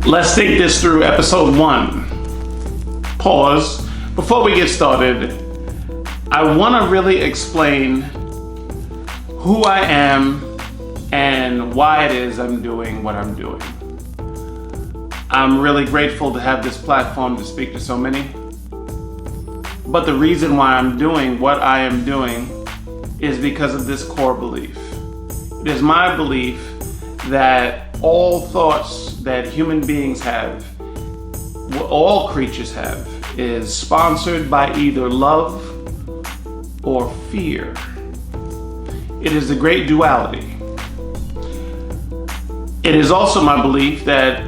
Let's think this through. Episode 1. Pause. Before we get started, I want to really explain who I am and why it is I'm doing what I'm doing. I'm really grateful to have this platform to speak to so many. But the reason why I'm doing what I am doing is because of this core belief. It is my belief that all thoughts that human beings have, what all creatures have, is sponsored by either love or fear. It is the great duality. It is also my belief that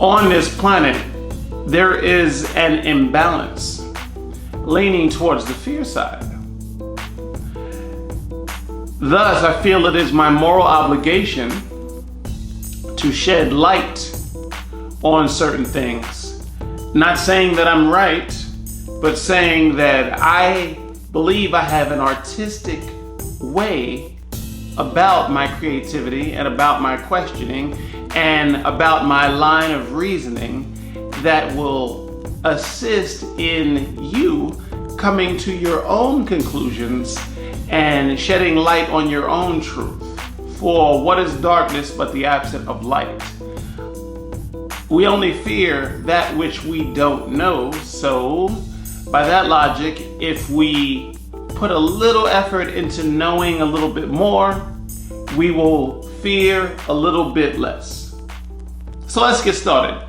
on this planet, there is an imbalance leaning towards the fear side. Thus, I feel it is my moral obligation to shed light on certain things. Not saying that I'm right, but saying that I believe I have an artistic way about my creativity and about my questioning and about my line of reasoning that will assist in you coming to your own conclusions and shedding light on your own truth. For what is darkness but the absence of light? We only fear that which we don't know. So by that logic, if we put a little effort into knowing a little bit more, we will fear a little bit less. So let's get started.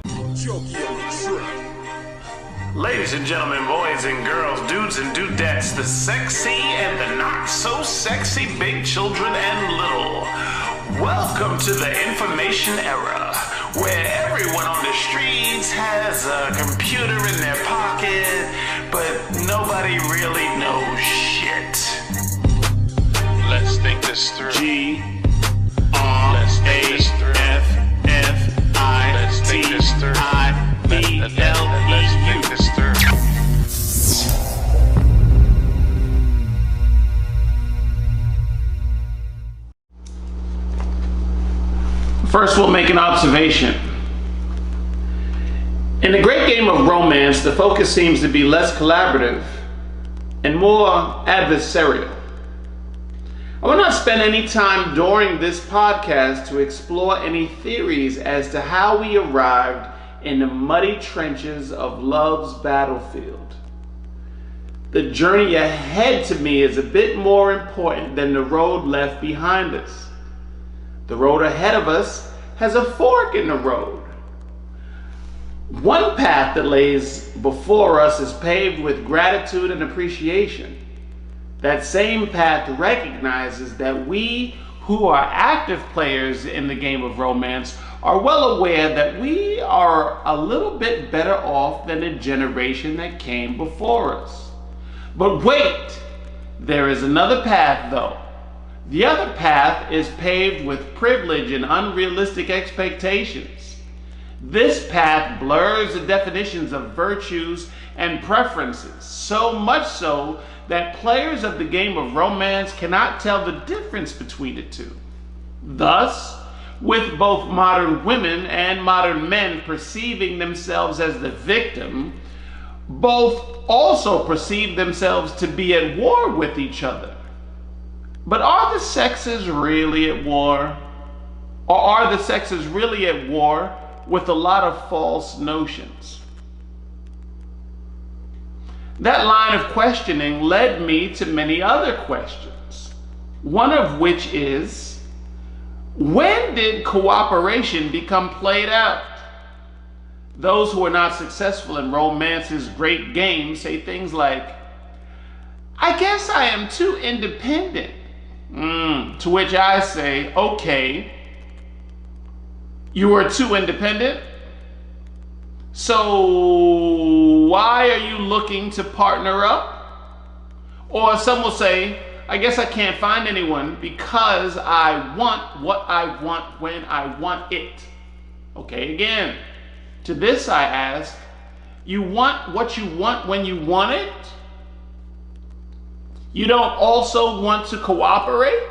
Ladies and gentlemen, boys and girls, dudes and dudettes, the sexy and the not so sexy, big children and little. Welcome to the information era, where everyone on the streets has a computer in their pocket, but nobody really knows shit. Let's think this through. G-R-A-F-F-I-T-I-B-L-E-U. Let's think this through. First, we'll make an observation. In the great game of romance, the focus seems to be less collaborative and more adversarial. I will not spend any time during this podcast to explore any theories as to how we arrived in the muddy trenches of love's battlefield. The journey ahead to me is a bit more important than the road left behind us. The road ahead of us has a fork in the road. One path that lays before us is paved with gratitude and appreciation. That same path recognizes that we who are active players in the game of romance are well aware that we are a little bit better off than the generation that came before us. But wait, there is another path though. The other path is paved with privilege and unrealistic expectations. This path blurs the definitions of virtues and preferences, so much so that players of the game of romance cannot tell the difference between the two. Thus, with both modern women and modern men perceiving themselves as the victim, both also perceive themselves to be at war with each other. But are the sexes really at war? Or are the sexes really at war with a lot of false notions? That line of questioning led me to many other questions. One of which is, when did cooperation become played out? Those who are not successful in romance's great game say things like, I guess I am too independent. To which I say, okay, you are too independent? So why are you looking to partner up? Or some will say, I guess I can't find anyone because I want what I want when I want it. Okay, again, to this I ask, you want what you want when you want it? You don't also want to cooperate?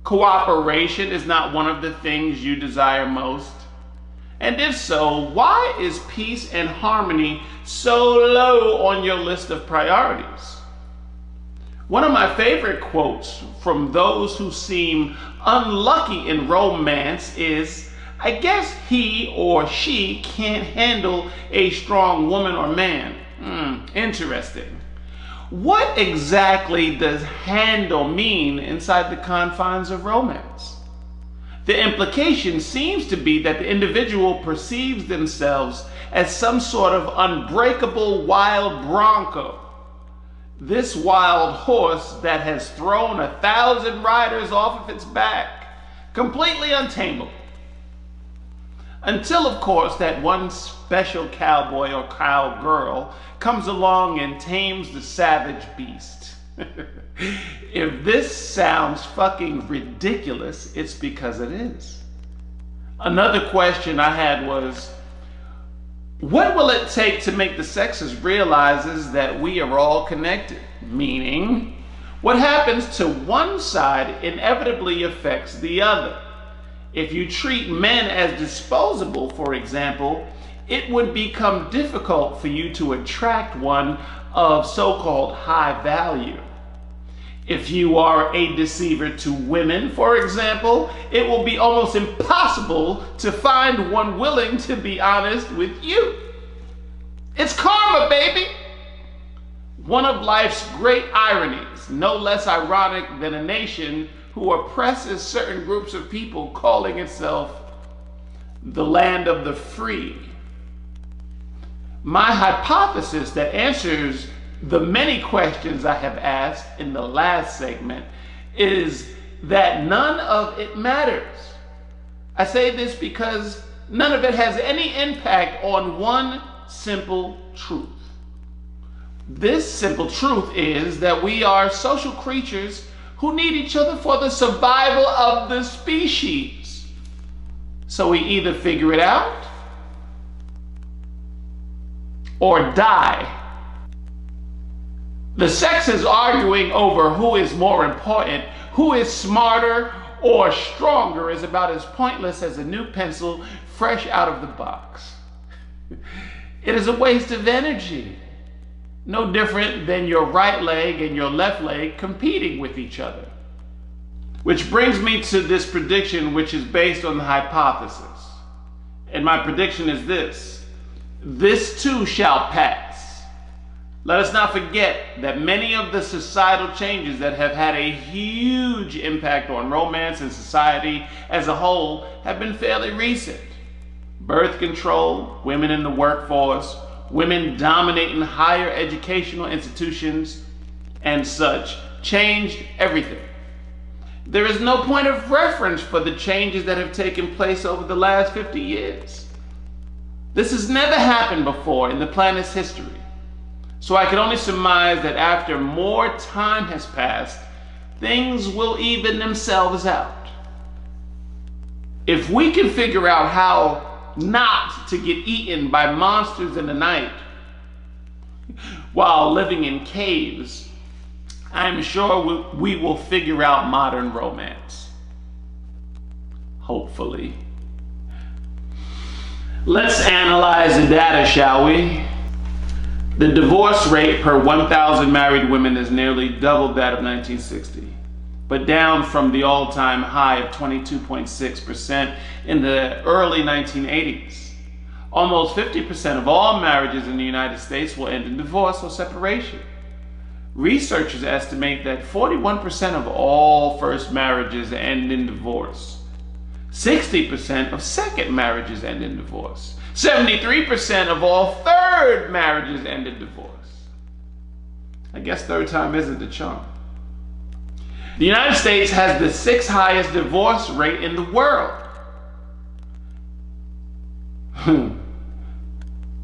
Cooperation is not one of the things you desire most. And if so, why is peace and harmony so low on your list of priorities? One of my favorite quotes from those who seem unlucky in romance is, "I guess he or she can't handle a strong woman or man." Interesting. What exactly does handle mean inside the confines of romance? The implication seems to be that the individual perceives themselves as some sort of unbreakable wild bronco. This wild horse that has thrown 1,000 riders off of its back, completely untamable. Until, of course, that one special cowboy or cowgirl comes along and tames the savage beast. If this sounds fucking ridiculous, it's because it is. Another question I had was, what will it take to make the sexes realize that we are all connected? Meaning, what happens to one side inevitably affects the other. If you treat men as disposable, for example, it would become difficult for you to attract one of so-called high value. If you are a deceiver to women, for example, it will be almost impossible to find one willing to be honest with you. It's karma, baby! One of life's great ironies, no less ironic than a nation who oppresses certain groups of people calling itself the land of the free. My hypothesis that answers the many questions I have asked in the last segment is that none of it matters. I say this because none of it has any impact on one simple truth. This simple truth is that we are social creatures who need each other for the survival of the species. So we either figure it out or die. The sexes arguing over who is more important, who is smarter or stronger, is about as pointless as a new pencil fresh out of the box. It is a waste of energy, no different than your right leg and your left leg competing with each other. Which brings me to this prediction, which is based on the hypothesis. And my prediction is this: this too shall pass. Let us not forget that many of the societal changes that have had a huge impact on romance and society as a whole have been fairly recent. Birth control, women in the workforce, women dominating higher educational institutions, and such changed everything. There is no point of reference for the changes that have taken place over the last 50 years. This has never happened before in the planet's history. So I can only surmise that after more time has passed, things will even themselves out. If we can figure out how not to get eaten by monsters in the night while living in caves, I'm sure we will figure out modern romance. Hopefully. Let's analyze the data, shall we? The divorce rate per 1,000 married women is nearly double that of 1960, but down from the all-time high of 22.6% in the early 1980s. Almost 50% of all marriages in the United States will end in divorce or separation. Researchers estimate that 41% of all first marriages end in divorce. 60% of second marriages end in divorce. 73% of all third marriages end in divorce. I guess third time isn't the charm. The United States has the 6th highest divorce rate in the world.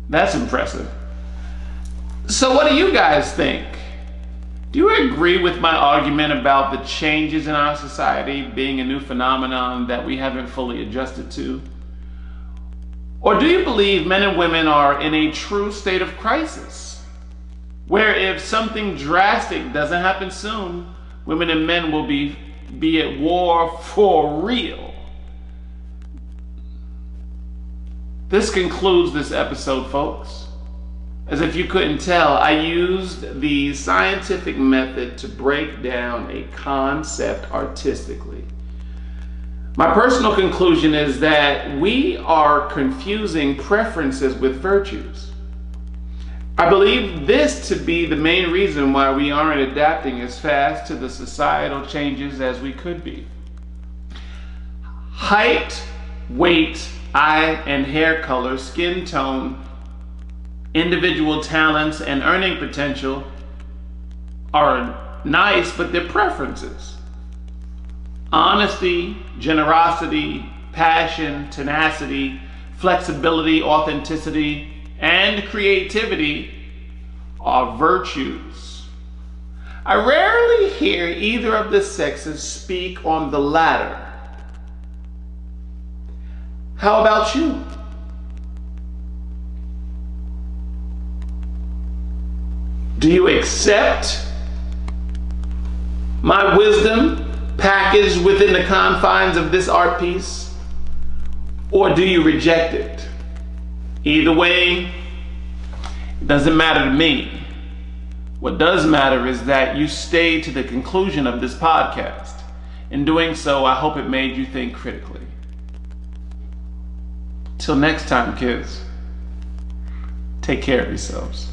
That's impressive. So what do you guys think? Do you agree with my argument about the changes in our society being a new phenomenon that we haven't fully adjusted to? Or do you believe men and women are in a true state of crisis? where if something drastic doesn't happen soon, women and men will be at war for real. This concludes this episode, folks. As if you couldn't tell, I used the scientific method to break down a concept artistically. My personal conclusion is that we are confusing preferences with virtues. I believe this to be the main reason why we aren't adapting as fast to the societal changes as we could be. Height, weight, eye and hair color, skin tone, individual talents, and earning potential are nice, but they're preferences. Honesty, generosity, passion, tenacity, flexibility, authenticity, and creativity are virtues. I rarely hear either of the sexes speak on the latter. How about you? Do you accept my wisdom packaged within the confines of this art piece? Or do you reject it? Either way, it doesn't matter to me. What does matter is that you stayed to the conclusion of this podcast. In doing so, I hope it made you think critically. Till next time, kids, take care of yourselves.